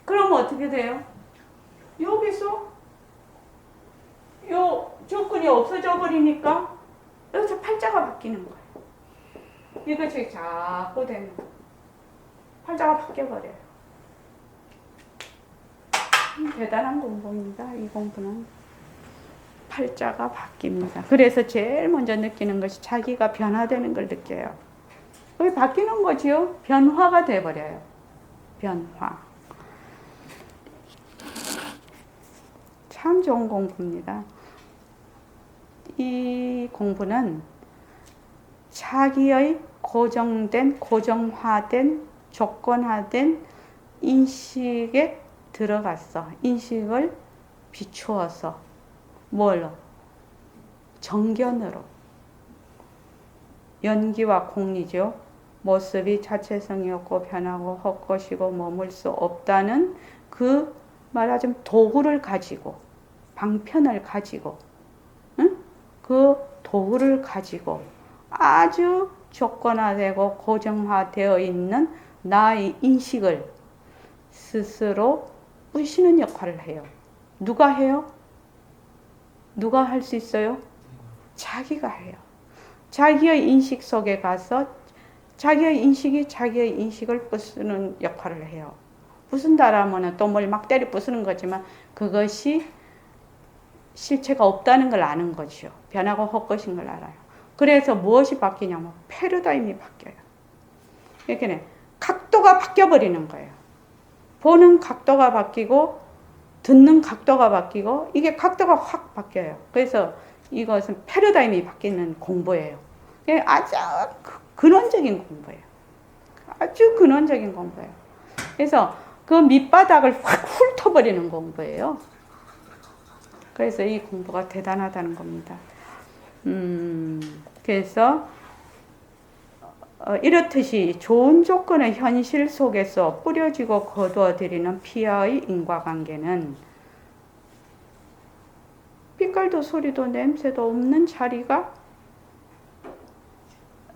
그러면 어떻게 돼요? 여기서 요 조건이 없어져 버리니까 여기서 팔자가 바뀌는 거예요. 이것이 자꾸 되는 거예요. 팔자가 바뀌어버려요. 대단한 공부입니다. 이 공부는. 팔자가 바뀝니다. 그래서 제일 먼저 느끼는 것이 자기가 변화되는 걸 느껴요. 그게 바뀌는 거지요. 변화가 돼버려요. 변화. 참 좋은 공부입니다. 이 공부는 자기의 고정화된, 조건화된 인식에 들어갔어. 인식을 비추어서 뭘로? 정견으로. 연기와 공리죠. 모습이 자체성이 없고 변하고 헛것이고 머물 수 없다는 그 말하자면 도구를 가지고 방편을 가지고 그 도구를 가지고 아주 조건화되고 고정화되어 있는 나의 인식을 스스로 부시는 역할을 해요. 누가 해요? 누가 할 수 있어요? 자기가 해요. 자기의 인식 속에 가서 자기의 인식이 자기의 인식을 부수는 역할을 해요. 부순다라면 또 뭘 막 때려 부수는 거지만 그것이 실체가 없다는 걸 아는 거죠. 변하고 헛것인 걸 알아요. 그래서 무엇이 바뀌냐면 패러다임이 바뀌어요. 이렇게 각도가 바뀌어버리는 거예요. 보는 각도가 바뀌고 듣는 각도가 바뀌고 이게 각도가 확 바뀌어요. 그래서 이것은 패러다임이 바뀌는 공부예요. 아주 근원적인 공부예요. 아주 근원적인 공부예요. 그래서 그 밑바닥을 확 훑어버리는 공부예요. 그래서 이 공부가 대단하다는 겁니다. 그래서 이렇듯이 좋은 조건의 현실 속에서 뿌려지고 거두어들이는 피와의 인과관계는 빛깔도 소리도 냄새도 없는 자리가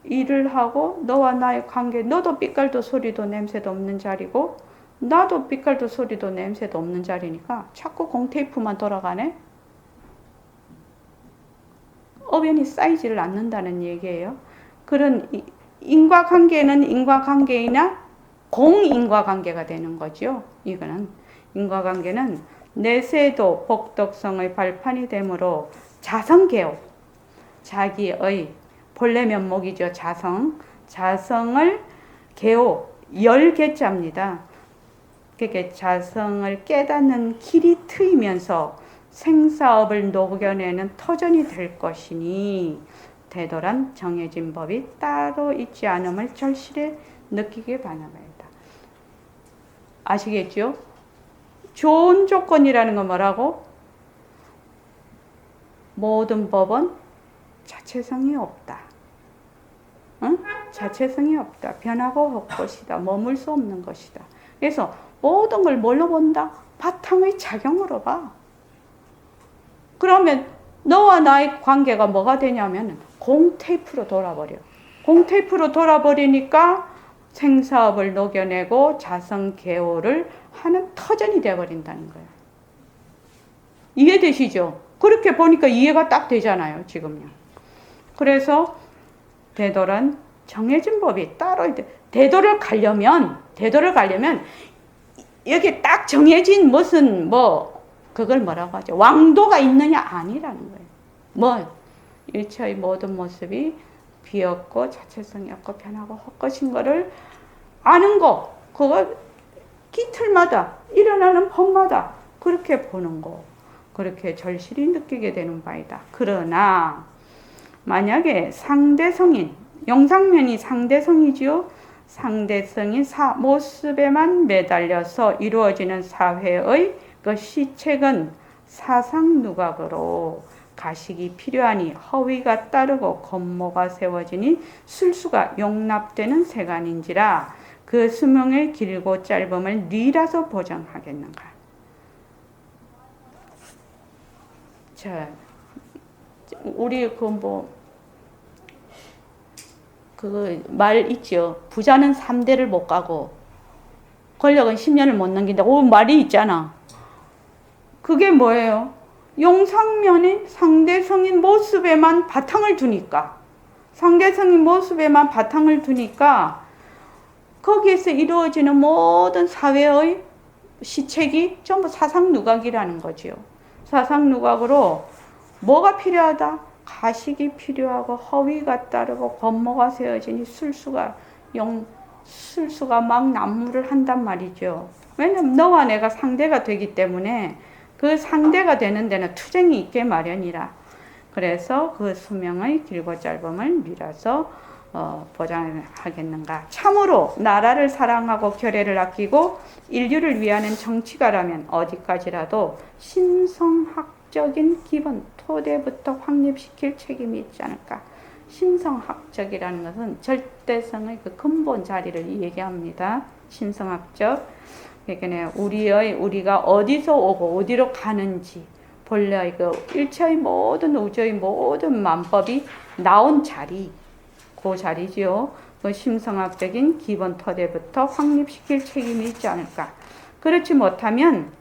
일을 하고 너와 나의 관계, 너도 빛깔도 소리도 냄새도 없는 자리고 나도 빛깔도 소리도 냄새도 없는 자리니까 자꾸 공테이프만 돌아가네? 어변이 쌓이지를 않는다는 얘기예요. 그런 인과관계는 인과관계이나 공인과관계가 되는 거죠. 이거는 인과관계는 내세도 복덕성의 발판이 되므로 자성개호, 자기의 본래 면목이죠. 자성을 개호, 열개자입니다. 그렇게 자성을 깨닫는 길이 트이면서 생사업을 녹여내는 터전이 될 것이니 대도란 정해진 법이 따로 있지 않음을 절실히 느끼게 바랍니다. 아시겠죠? 좋은 조건이라는 건 뭐라고? 모든 법은 자체성이 없다. 응? 자체성이 없다. 변하고 헛것이다. 머물 수 없는 것이다. 그래서 모든 걸 뭘로 본다? 바탕의 작용으로 봐. 그러면 너와 나의 관계가 뭐가 되냐면 공테이프로 돌아버려. 공테이프로 돌아버리니까 생사업을 녹여내고 자성개호를 하는 터전이 되어버린다는 거예요. 이해되시죠? 그렇게 보니까 이해가 딱 되잖아요. 지금요. 그래서 대도란 정해진 법이 따로 있대. 대도를 가려면 여기 딱 정해진 무슨 그걸 뭐라고 하죠? 왕도가 있느냐? 아니라는 거예요. 일체의 모든 모습이 비었고 자체성이 없고 변하고 헛것인 거를 아는 거. 그거 기틀마다 일어나는 법마다 그렇게 보는 거. 그렇게 절실히 느끼게 되는 바이다. 그러나 만약에 상대성인, 영상면이 상대성이지요. 상대성인 모습에만 매달려서 이루어지는 사회의 그 시책은 사상누각으로 가식이 필요하니 허위가 따르고 겁모가 세워지니 술수가 용납되는 세간인지라 그 수명의 길고 짧음을 니라서 보장하겠는가. 자, 우리 그 말 있죠. 부자는 3대를 못 가고 권력은 10년을 못 넘긴다. 말이 있잖아. 그게 뭐예요? 용상면인 상대성인 모습에만 바탕을 두니까 거기에서 이루어지는 모든 사회의 시책이 전부 사상누각이라는 거지요. 사상누각으로 뭐가 필요하다? 가식이 필요하고 허위가 따르고 권모가 세워지니 술수가 막 난무를 한단 말이죠. 왜냐면 너와 내가 상대가 되기 때문에 그 상대가 되는 데는 투쟁이 있게 마련이라. 그래서 그 수명의 길고 짧음을 미라서 보장하겠는가. 참으로 나라를 사랑하고 결의를 아끼고 인류를 위하는 정치가라면 어디까지라도 신성학적인 기본 토대부터 확립시킬 책임이 있지 않을까. 신성학적이라는 것은 절대성의 그 근본 자리를 얘기합니다. 신성학적. 그러니까 우리가 어디서 오고 어디로 가는지 본래의 그 일체의 모든 우주의 모든 만법이 나온 자리, 그 자리지요. 그 심성학적인 기본 토대부터 확립시킬 책임이 있지 않을까. 그렇지 못하면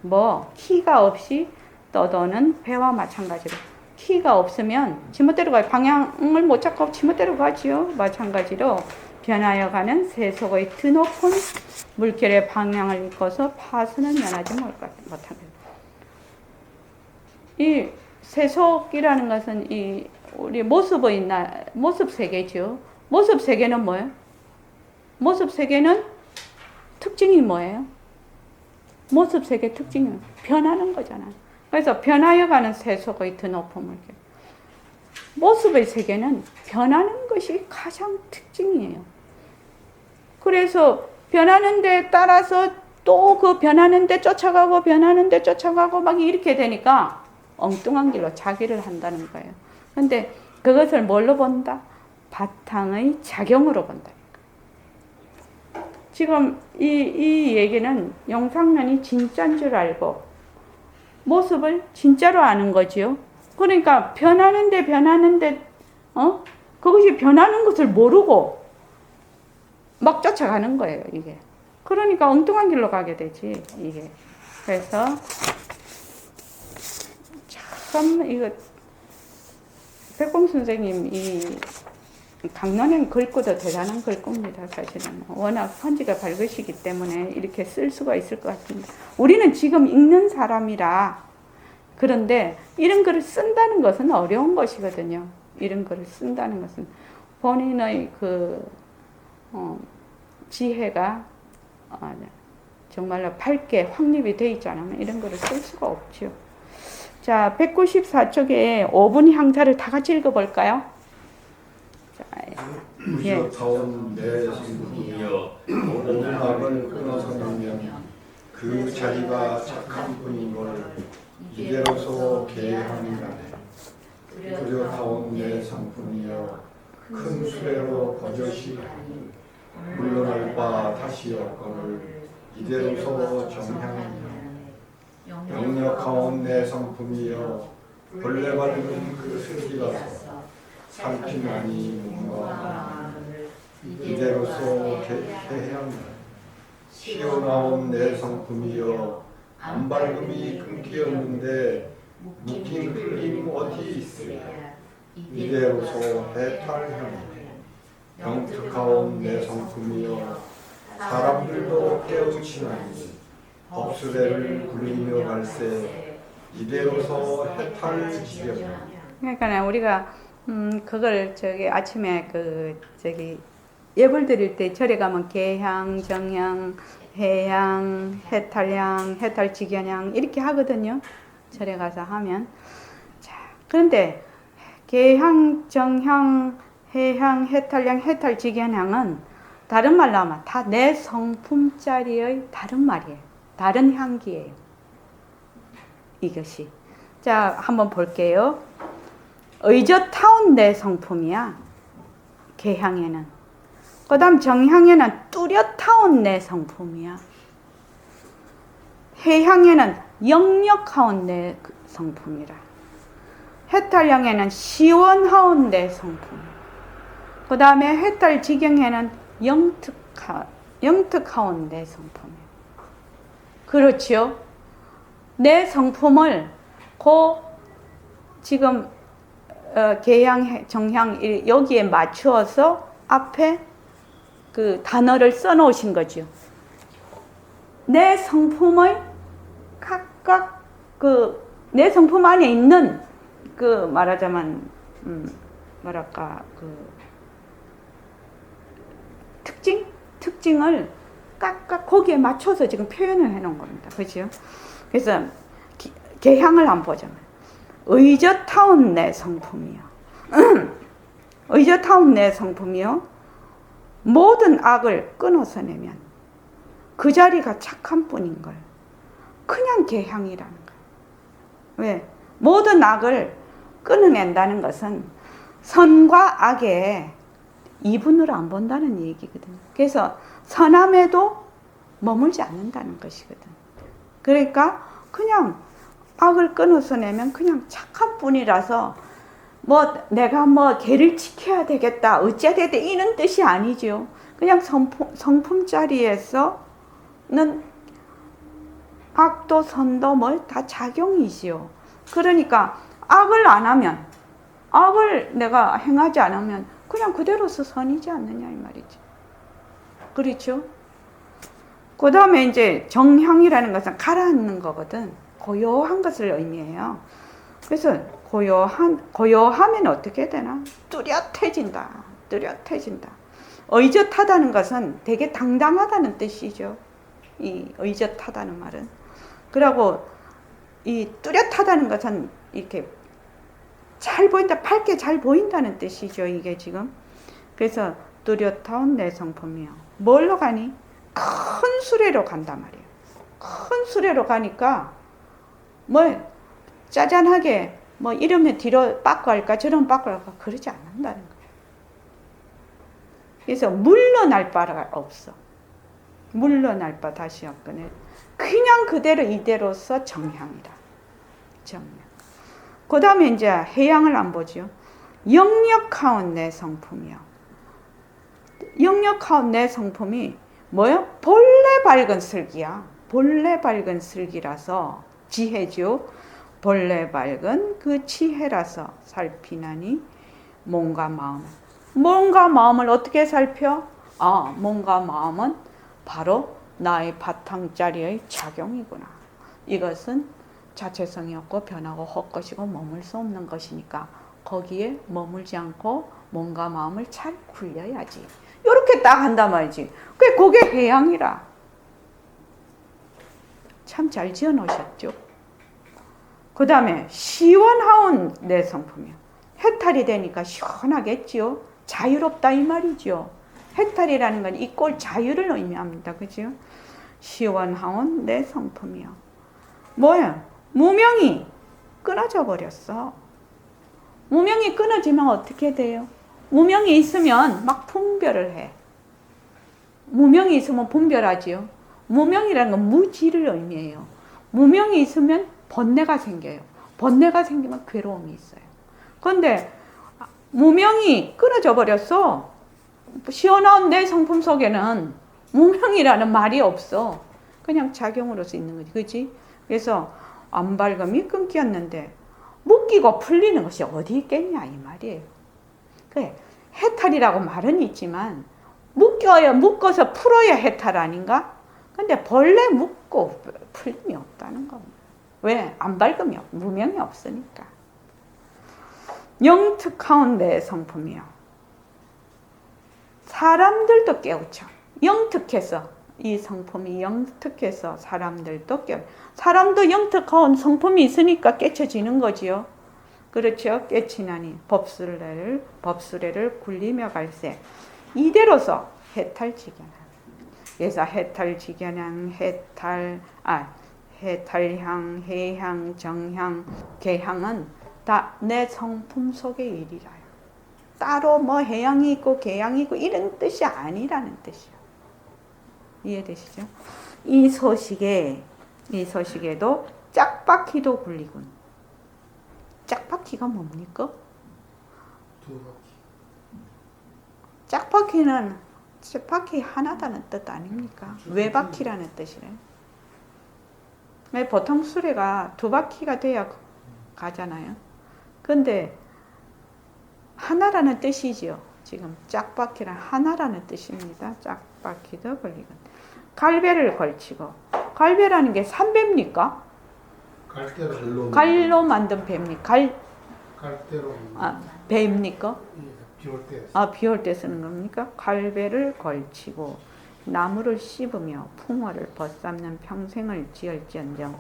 키가 없이 떠도는 배와 마찬가지로 키가 없으면 지멋대로 가요. 방향을 못 잡고 지멋대로 가지요. 마찬가지로 변하여가는 세속의 드높은 물결의 방향을 잃고서 파선을 면하지 못하게. 이 세속이라는 것은 우리 모습 세계죠. 모습 세계는 뭐예요? 모습 세계는 특징이 뭐예요? 모습 세계 특징은 변하는 거잖아요. 그래서 변하여가는 세속의 드높은 물결. 모습의 세계는 변하는 것이 가장 특징이에요. 그래서 변하는 데 따라서 또 그 변하는 데 쫓아가고 막 이렇게 되니까 엉뚱한 길로 자기를 한다는 거예요. 근데 그것을 뭘로 본다? 바탕의 작용으로 본다. 지금 이 얘기는 영상면이 진짜인 줄 알고 모습을 진짜로 아는 거지요. 그러니까 변하는데 그것이 변하는 것을 모르고 막 쫓아가는 거예요. 이게 그러니까 엉뚱한 길로 가게 되지, 이게. 그래서 참 이거 백봉 선생님 이 강론행 글귀도 대단한 글귀입니다. 사실은 워낙 편지가 밝으시기 때문에 이렇게 쓸 수가 있을 것 같습니다. 우리는 지금 읽는 사람이라 그런데 이런 글을 쓴다는 것은 어려운 것이거든요. 이런 글을 쓴다는 것은 본인의 그 지혜가 정말로 밝게 확립이 되어 있지 않으면 이런 글을 쓸 수가 없죠. 자, 194쪽에 5분 향사를 다 같이 읽어볼까요? 자, 예. 의젓하온 내 성품이여 모든 악을 끊어서 내면 그 자리가 착한 뿐인 걸 이대로서 계하니라네. 의젓하온 내 성품이여 큰 수레로 버젓이 하니 물러날 바 다시 없거늘 이대로서 정향하니 영력하온 내 성품이여 벌레 밟은 그 새끼라서 살피나니 뭔가 이대로서 개해하니 시원하온 내 성품이여 안발금이 끊기었는데 묶인 흘림 어디 있으랴 이대로서 해탈하니 영특하온 내 성품이여 사람들도 깨우치나니 법수대를 굴리며 갈새 이대로서 해탈지려나. 그러니까 우리가 그걸 아침에 예불 드릴 때 절에 가면 계향, 정향, 해향, 해탈향, 해탈직연향 이렇게 하거든요. 절에 가서 하면. 자, 그런데 계향, 정향, 해향, 해탈향, 해탈직연향은 다른 말로 하면 다 내 성품짜리의 다른 말이에요. 다른 향기예요. 이것이. 자, 한번 볼게요. 의젓하온 내 성품이야. 계향에는. 그 다음 정향에는 뚜렷하온 내 성품이야. 해향에는 영력하온 내 성품이라. 해탈향에는 시원하온 내 성품. 그 다음에 해탈지경에는 영특하온 내 성품이야. 그렇지요. 내 성품을 지금 계향, 정향 여기에 맞추어서 앞에 그 단어를 써놓으신 거죠. 내 성품의 각각 내 성품 안에 있는 말하자면 특징을 각각 거기에 맞춰서 지금 표현을 해놓은 겁니다. 그렇죠? 그래서 계향을 한번 보자면 의젓하온 내 성품이요. 의젓하온 내 성품이요. 모든 악을 끊어서 내면 그 자리가 착한 뿐인 걸. 그냥 계향이라는 거예요. 왜? 모든 악을 끊어낸다는 것은 선과 악의 이분으로 안 본다는 얘기거든요. 그래서 선함에도 머물지 않는다는 것이거든. 그러니까 그냥 악을 끊어서 내면 그냥 착한 뿐이라서 내가 개를 지켜야 되겠다, 어찌해야 되겠다 이런 뜻이 아니죠. 그냥 성품 자리에서는 악도 선도 다 작용이지요. 그러니까 악을 안 하면, 악을 내가 행하지 않으면 그냥 그대로서 선이지 않느냐 이 말이죠. 그렇죠? 그 다음에 이제 정향이라는 것은 가라앉는 거거든. 고요한 것을 의미해요. 그래서 고요하면 어떻게 되나? 뚜렷해진다. 의젓하다는 것은 되게 당당하다는 뜻이죠. 이 의젓하다는 말은. 그리고 이 뚜렷하다는 것은 이렇게 잘 보인다, 밝게 잘 보인다는 뜻이죠. 이게 지금. 그래서 뚜렷한 내 성품이요. 뭘로 가니? 큰 수레로 간단 말이에요. 큰 수레로 가니까 짜잔하게 이러면 뒤로 빠꾸 할까 저러면 빠꾸 할까 그러지 않는다는 거예요. 그래서 물러날 바가 없어. 물러날 바 다시 한번 그냥 그대로 이대로서 정향이다. 정향. 그 다음에 이제 해향을 안 보죠. 영력하온 내 성품이요. 영력하온 내 성품이 뭐요? 본래 밝은 슬기야. 본래 밝은 슬기라서 지혜죠. 본래 밝은 그 지혜라서 살피나니 몸과 마음. 몸과 마음을 어떻게 살펴? 몸과 마음은 바로 나의 바탕자리의 작용이구나. 이것은 자체성이 없고 변하고 헛것이고 머물 수 없는 것이니까 거기에 머물지 않고 몸과 마음을 잘 굴려야지. 이렇게 딱 한단 말이지. 그게 해양이라. 참 잘 지어 놓으셨죠. 그 다음에 시원하온 내 성품이요. 해탈이 되니까 시원하겠지요. 자유롭다 이 말이죠. 해탈이라는 건 이 꼴 자유를 의미합니다. 그죠? 시원하온 내 성품이요. 뭐야? 무명이 끊어져 버렸어. 무명이 끊어지면 어떻게 돼요? 무명이 있으면 막 분별을 해. 무명이 있으면 분별하지요. 무명이라는 건 무지를 의미해요. 무명이 있으면 번뇌가 생겨요. 번뇌가 생기면 괴로움이 있어요. 그런데 무명이 끊어져 버렸어. 시원한 내 성품 속에는 무명이라는 말이 없어. 그냥 작용으로서 있는 거지. 그치? 그래서 안 밝음이 끊겼는데 묶이고 풀리는 것이 어디 있겠냐 이 말이에요. 그래, 해탈이라고 말은 있지만 묶어서 풀어야 해탈 아닌가? 근데 본래 묶고 풀림이 없다는 겁니다. 왜? 안 밝음이 무명이 없으니까. 영특하온 내 성품이요. 사람들도 깨우쳐. 영특해서 이 성품이 영특해서 사람들도 깨우쳐. 사람도 영특하온 성품이 있으니까 깨쳐지는 거지요. 그렇죠. 깨치나니 법수레를 굴리며 갈세. 이대로서 해탈지견한. 그래서 해탈지견한 해탈향, 해향, 정향, 개향은 다 내 성품 속의 일이라요. 따로 뭐 해향이 있고 개향이 있고 이런 뜻이 아니라는 뜻이요. 이해되시죠? 이 소식에도 짝바퀴도 굴리군. 짝바퀴가 뭡니까? 두 바퀴. 짝바퀴는 바퀴 하나다는 뜻 아닙니까? 외바퀴라는 뜻이래요. 보통 수레가 두 바퀴가 돼야 가잖아요. 근데 하나라는 뜻이지요. 지금 짝바퀴란 하나라는 뜻입니다. 짝바퀴도 걸리군. 갈배를 걸치고. 갈배라는 게 삼배입니까? 갈대로 갈로 만든 배입니까? 갈대로 배입니까? 비올 때. 비올 때 쓰는 겁니까? 갈배를 걸치고 나무를 씹으며 풍어를 벗삼는 평생을 지을지언정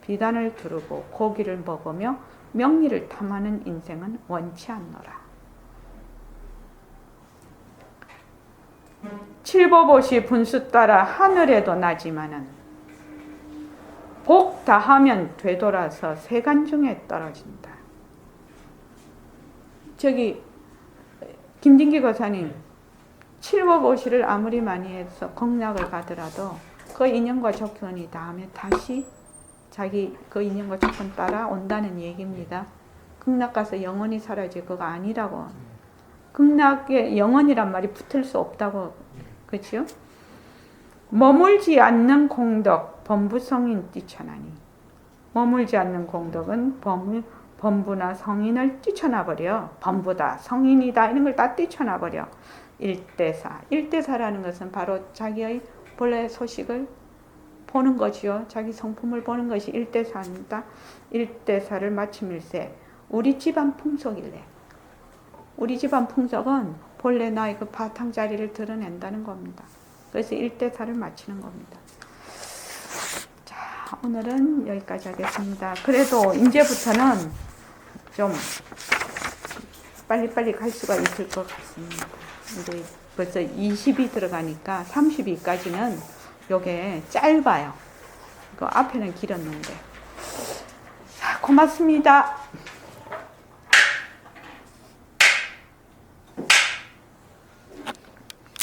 비단을 두르고 고기를 먹으며 명리를 탐하는 인생은 원치 않노라. 칠보봇이 분수 따라 하늘에도 나지만은 복 다하면 되돌아서 세간 중에 떨어진다. 저기 김진기 거사님, 칠보보시를 아무리 많이 해서 극락을 가더라도 그 인연과 조건이 다음에 다시 자기 그 인연과 조건 따라 온다는 얘기입니다. 극락 가서 영원히 사라질 거가 아니라고. 극락에 영원이란 말이 붙을 수 없다고. 그렇죠? 머물지 않는 공덕 범부성인 뛰쳐나니. 머물지 않는 공덕은 범부나 성인을 뛰쳐나버려. 범부다, 성인이다 이런 걸 다 뛰쳐나버려. 일대사. 일대사라는 것은 바로 자기의 본래 소식을 보는 것이요. 자기 성품을 보는 것이 일대사입니다. 일대사를 마침일세. 우리 집안 풍속일래. 우리 집안 풍속은 본래 나의 그 바탕자리를 드러낸다는 겁니다. 그래서 일대사를 마치는 겁니다. 자, 오늘은 여기까지 하겠습니다. 그래도 이제부터는 좀 빨리빨리 갈 수가 있을 것 같습니다. 이제 벌써 20이 들어가니까 32까지는 요게 짧아요. 그 앞에는 길었는데. 자, 고맙습니다.